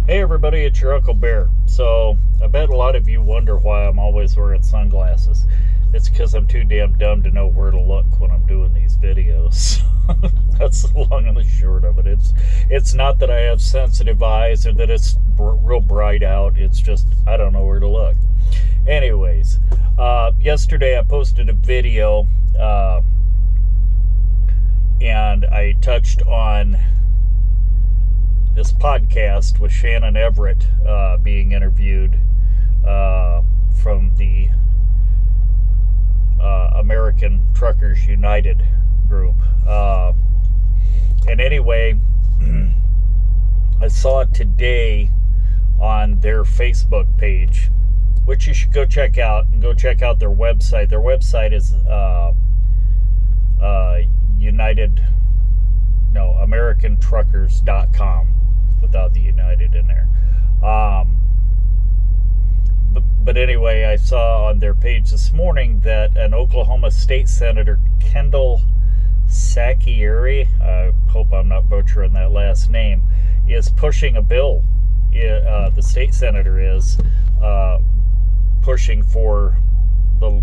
Hey everybody, it's your Uncle Bear. So, I bet a lot of you wonder why I'm always wearing sunglasses. It's because I'm too damn dumb to know where to look when I'm doing these videos. That's the long and the short of it. It's not that I have sensitive eyes or that it's real bright out. It's just I don't know where to look. Anyways, yesterday I posted a video and I touched on this podcast with Shannon Everett being interviewed from the American Truckers United group. And anyway, I saw it today on their Facebook page, which you should go check out, and go check out their website. Their website is AmericanTruckers.com without the United in there. But anyway, I saw on their page this morning that an Oklahoma State Senator, Kendall Sakieri, I hope I'm not butchering that last name, is pushing a bill. The state senator is pushing for the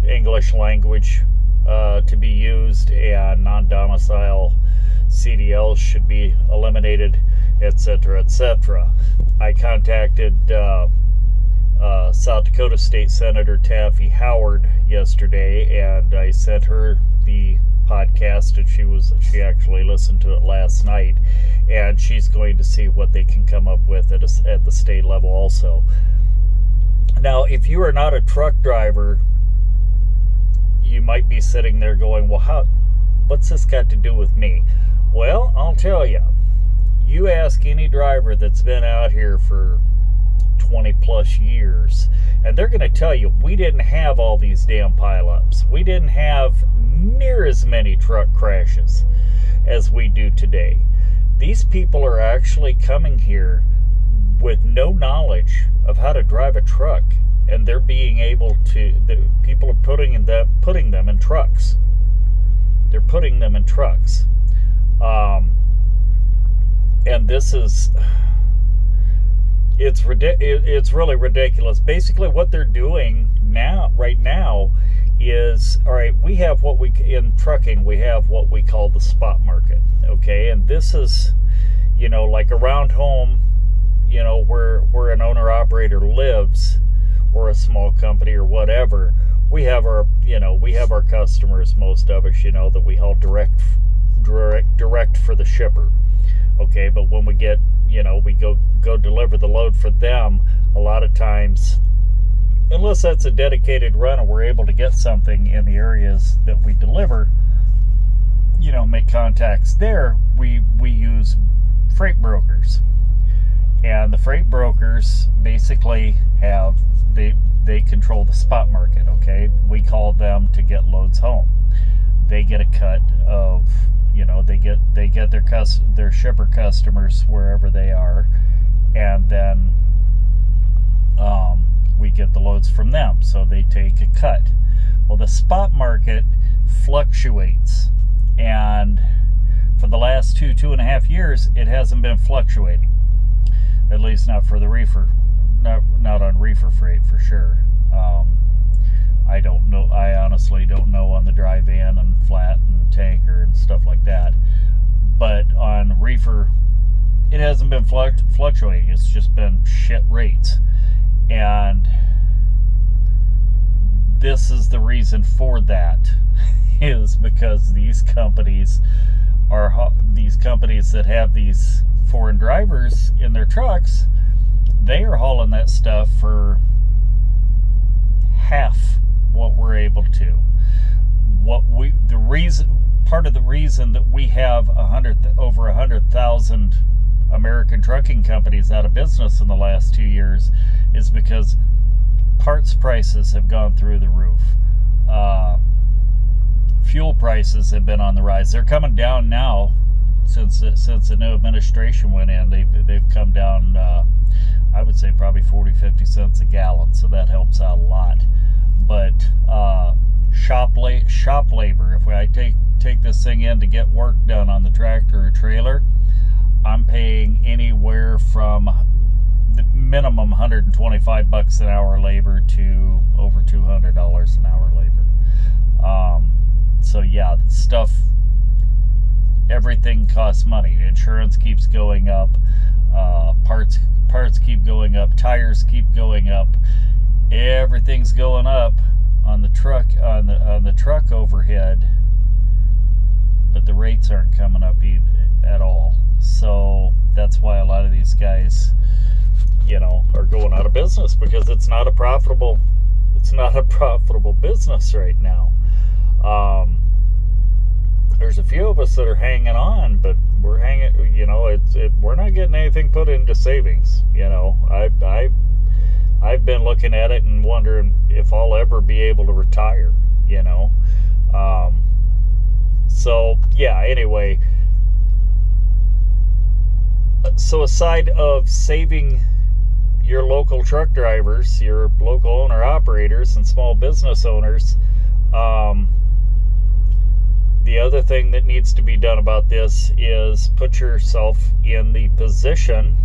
English language to be used, and non-domicile CDLs should be eliminated, etc., etc. I contacted South Dakota State Senator Taffy Howard yesterday, and I sent her the podcast, and she actually listened to it last night, and she's going to see what they can come up with at the state level also. Now, if you are not a truck driver, you might be sitting there going, well, what's this got to do with me? Well, I'll tell you. You ask any driver that's been out here for 20 plus years, and they're going to tell you we didn't have all these damn pileups. We didn't have near as many truck crashes as we do today. These people are actually coming here with no knowledge of how to drive a truck, and they're being able to. People are putting them in trucks. They're putting them in trucks. And this is, it's really ridiculous. Basically what they're doing right now is, all right, we have in trucking, we have what we call the spot market, okay? And this is, like around home, where an owner-operator lives, or a small company or whatever, we have our customers, most of us, that we haul direct for the shipper. Okay, but when we get, we go deliver the load for them, a lot of times, unless that's a dedicated run and we're able to get something in the areas that we deliver, make contacts there, we use freight brokers. And the freight brokers basically they control the spot market, okay? We call them to get loads home. They get a cut of, they get their shipper customers wherever they are, and then we get the loads from them, so they take a cut. Well, the spot market fluctuates, and for the last 2.5 years, it hasn't been fluctuating. At least not for the reefer, not on reefer freight for sure. I don't know. I honestly don't know on the dry van and flat and tanker and stuff like that. But on reefer, it hasn't been fluctuating. It's just been shit rates. And this is the reason for that, is because these companies that have these foreign drivers in their trucks, they are hauling that stuff for half what we're able to. Part of the reason that we have over 100,000 American trucking companies out of business in the last 2 years is because parts prices have gone through the roof. Fuel prices have been on the rise. They're coming down now since the new administration went in. They've come down, I would say probably 40-50 cents a gallon, so that helps out a lot. But shop labor, if I take this thing in to get work done on the tractor or trailer, I'm paying anywhere from minimum $125 an hour labor to over $200 an hour labor. So yeah, stuff, everything costs money. Insurance keeps going up, parts keep going up, tires keep going up, everything's going up on the truck overhead, but the rates aren't coming up either at all. So that's why a lot of these guys, are going out of business, because it's not a profitable business right now. There's a few of us that are hanging on, but we're we're not getting anything put into savings. I've been looking at it and wondering if I'll ever be able to retire. So yeah. Anyway, so aside of saving your local truck drivers, your local owner operators, and small business owners, the other thing that needs to be done about this is put yourself in the position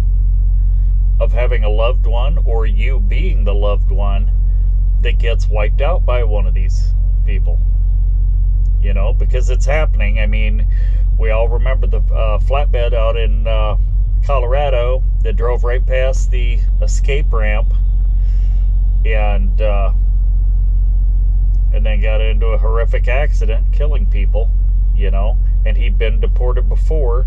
of having a loved one, or you being the loved one that gets wiped out by one of these people. Because it's happening. I mean, we all remember the flatbed out in Colorado that drove right past the escape ramp and then got into a horrific accident, killing people, and he'd been deported before.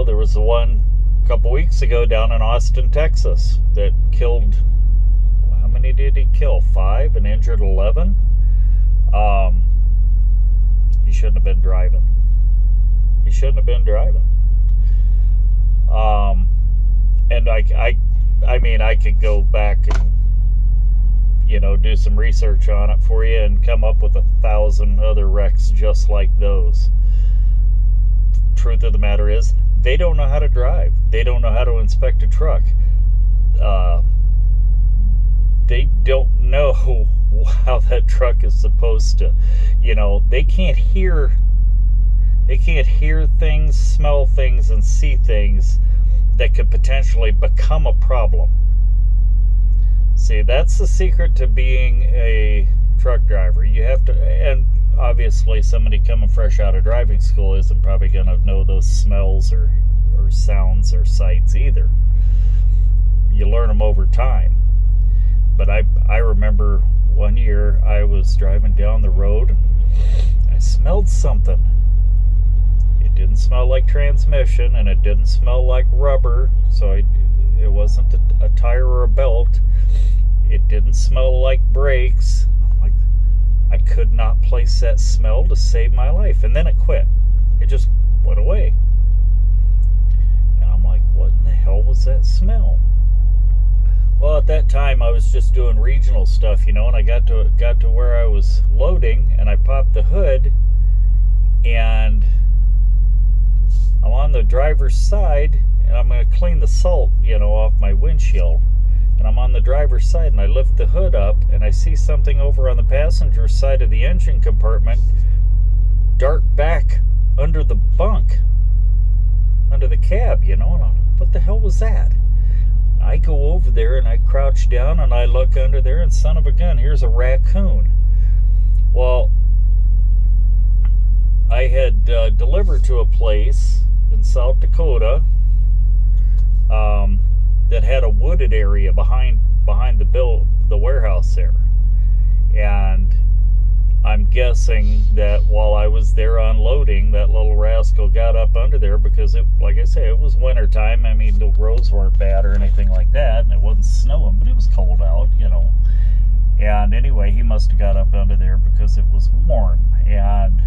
There was the one a couple weeks ago down in Austin, Texas, that killed, how many did he kill? 5 and injured 11? He shouldn't have been driving. And I could go back and do some research on it for you and come up with 1,000 other wrecks just like those. Truth of the matter is, they don't know how to drive. They don't know how to inspect a truck. They don't know how that truck is supposed to, they can't hear things, smell things, and see things that could potentially become a problem. See, that's the secret to being a truck driver. You have to, and obviously somebody coming fresh out of driving school isn't probably going to know those smells or sounds or sights either. You learn them over time. But I remember one year I was driving down the road and I smelled something. It didn't smell like transmission, and it didn't smell like rubber, so it wasn't a tire or a belt. It didn't smell like brakes. Like, I could not place that smell to save my life, and then it quit. It just went away. And I'm like, what in the hell was that smell? Well, at that time I was just doing regional stuff, and I got to where I was loading, and I popped the hood, and I'm on the driver's side, and I'm going to clean the salt, off my windshield. And I'm on the driver's side, and I lift the hood up, and I see something over on the passenger side of the engine compartment dart back under the bunk, under the cab, and I'm like, what the hell was that? I go over there, and I crouch down, and I look under there, and son of a gun, here's a raccoon. Well, I had delivered to a place in South Dakota that had a wooded area behind the warehouse there, and I'm guessing that while I was there unloading, that little rascal got up under there, because it, like I say, it was winter time. I mean, the roads weren't bad or anything like that, and it wasn't snowing, but it was cold out, and anyway, he must have got up under there because it was warm. And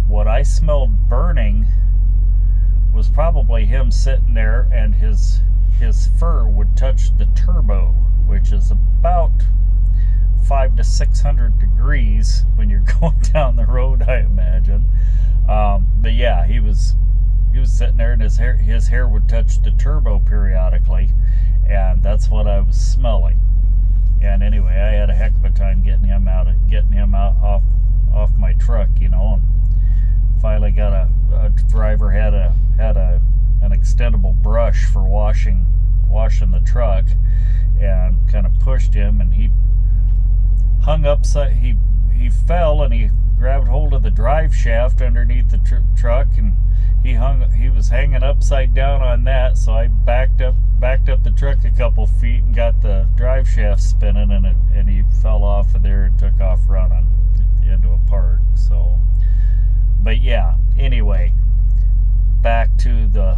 what I smelled burning was probably him sitting there, and his fur would touch the turbo, which is about 500 to 600 degrees when you're going down the road, I imagine. But yeah, he was sitting there, and his hair would touch the turbo periodically, and that's what I was smelling. And anyway, I had a heck of a time getting him out off my truck, and finally got a driver had a an extendable brush for washing the truck, and kind of pushed him, and he hung upside. He fell, and he grabbed hold of the drive shaft underneath the truck, and he was hanging upside down on that. So I backed up the truck a couple feet and got the drive shaft spinning, and he fell off of there and took off running into a park. So, but yeah, anyway, back to the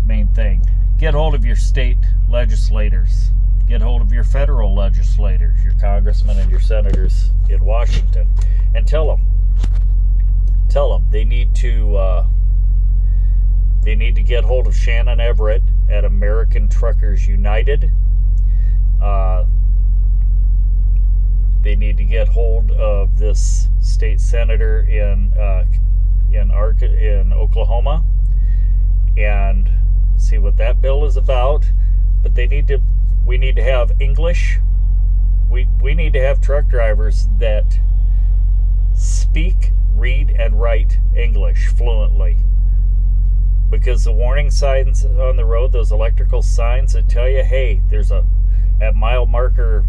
main thing. Get hold of your state legislators. Get hold of your federal legislators, your congressmen and your senators in Washington, and tell them they need to get hold of Shannon Everett at American Truckers United. They need to get hold of this state senator in Oklahoma and see what that bill is about. But we need to have English. We need to have truck drivers that speak, read, and write English fluently. Because the warning signs on the road, those electrical signs that tell you, hey, at mile marker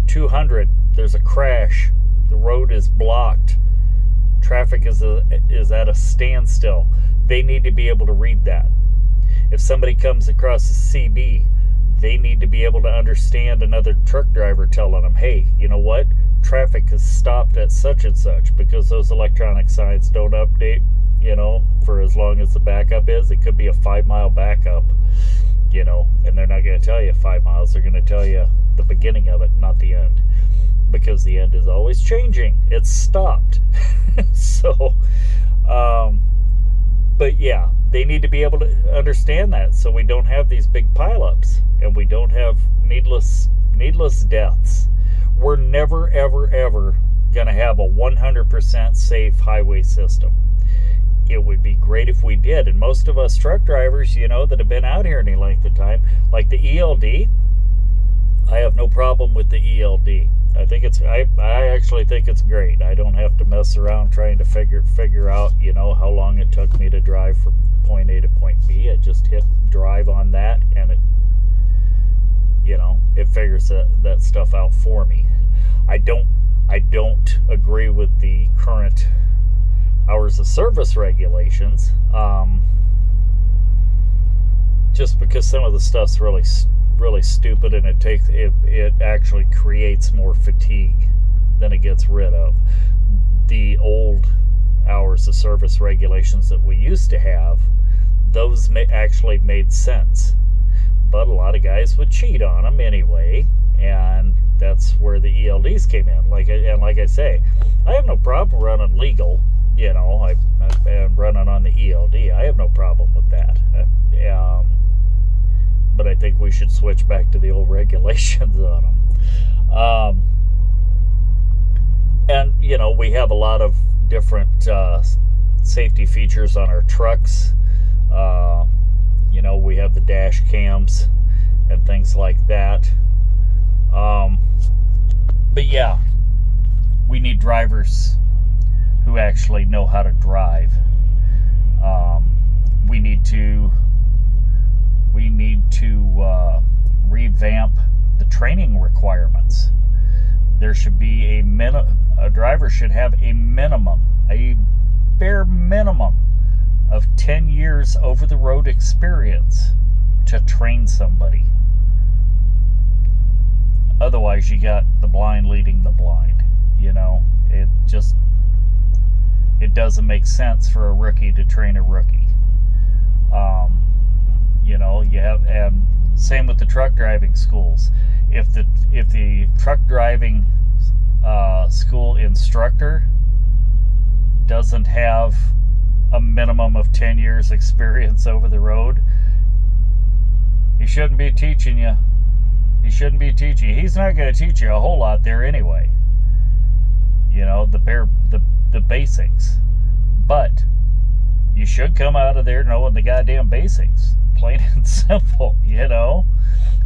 200, there's a crash. The road is blocked. Traffic is at a standstill. They need to be able to read that. If somebody comes across a CB, they need to be able to understand another truck driver telling them, hey, you know what? Traffic is stopped at such and such, because those electronic signs don't update, for as long as the backup is. It could be a 5-mile backup, and they're not going to tell you 5 miles. They're going to tell you the beginning of it, not the end, because the end is always changing. It's stopped. So, but yeah, they need to be able to understand that, so we don't have these big pileups and we don't have needless deaths. We're never, ever, ever going to have a 100% safe highway system. It would be great if we did. And most of us truck drivers, that have been out here any length of time, like the ELD, I have no problem with the ELD. I actually think it's great. I don't have to mess around trying to figure out, how long it took me to drive from point A to point B. I just hit drive on that, and it figures that stuff out for me. I don't agree with the current hours of service regulations, just because some of the stuff's really stupid, and it actually creates more fatigue than it gets rid of. The old hours of service regulations that we used to have, those actually made sense, but a lot of guys would cheat on them anyway, and that's where the ELDs came in. Like I say, I have no problem running legal, and running on the ELD. I have no problem with that. But I think we should switch back to the old regulations on them. And, we have a lot of different safety features on our trucks. We have the dash cams and things like that. But yeah, we need drivers who actually know how to drive. We need to revamp the training requirements. There should be a driver should have a bare minimum of 10 years over the road experience to train somebody. Otherwise, you got the blind leading the blind. It doesn't make sense for a rookie to train a rookie. And same with the truck driving schools. If the truck driving school instructor doesn't have a minimum of 10 years experience over the road, he shouldn't be teaching you. He's not going to teach you a whole lot there anyway. The basics. But you should come out of there knowing the goddamn basics. Plain and simple,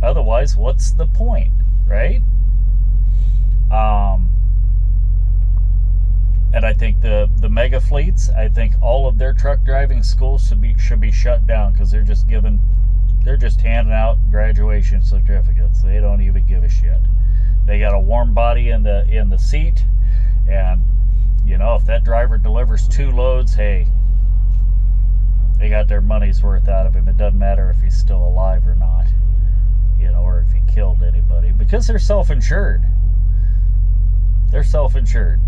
Otherwise, what's the point, right? And I think the mega fleets, I think all of their truck driving schools should be shut down, because they're just handing out graduation certificates. They don't even give a shit. They got a warm body in the seat, and if that driver delivers 2 loads, hey, they got their money's worth out of him. It doesn't matter if he's still alive or not, or if he killed anybody, because they're self-insured. They're self-insured,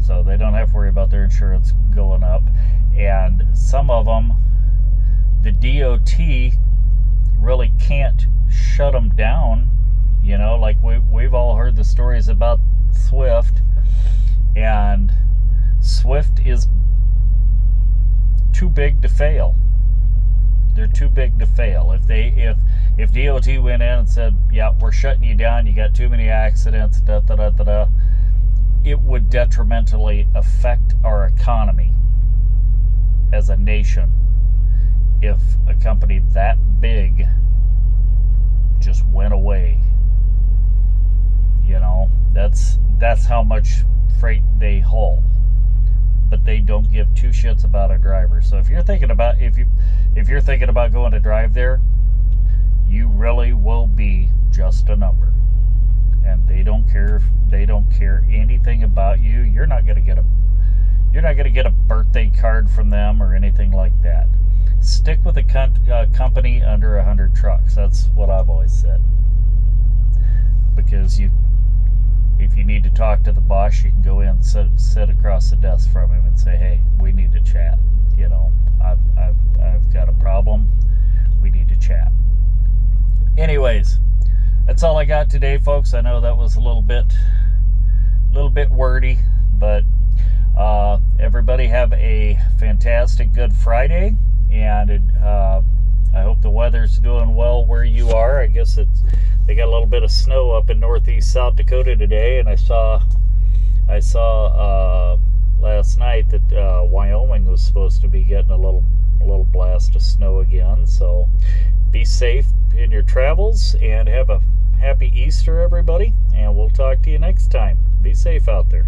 so they don't have to worry about their insurance going up. And some of them, the DOT really can't shut them down. Like we've all heard the stories about Swift, and Swift is too big to fail. They're too big to fail. If DOT went in and said, yeah, we're shutting you down, you got too many accidents, it would detrimentally affect our economy as a nation if a company that big just went away. That's how much freight they haul. But they don't give 2 shits about a driver. So if you're thinking about going to drive there, you really will be just a number. And they don't care anything about you. You're not going to get a birthday card from them or anything like that. Stick with a company under 100 trucks. That's what I've always said. Because if you need to talk to the boss, you can go in and sit across the desk from him and say, hey, we need to chat. I've got a problem. We need to chat. Anyways, that's all I got today, folks. I know that was a little bit wordy, but everybody have a fantastic Good Friday, and I hope the weather's doing well where you are. I guess they got a little bit of snow up in northeast South Dakota today, and I saw last night that Wyoming was supposed to be getting a little blast of snow again. So be safe in your travels, and have a happy Easter, everybody, and we'll talk to you next time. Be safe out there.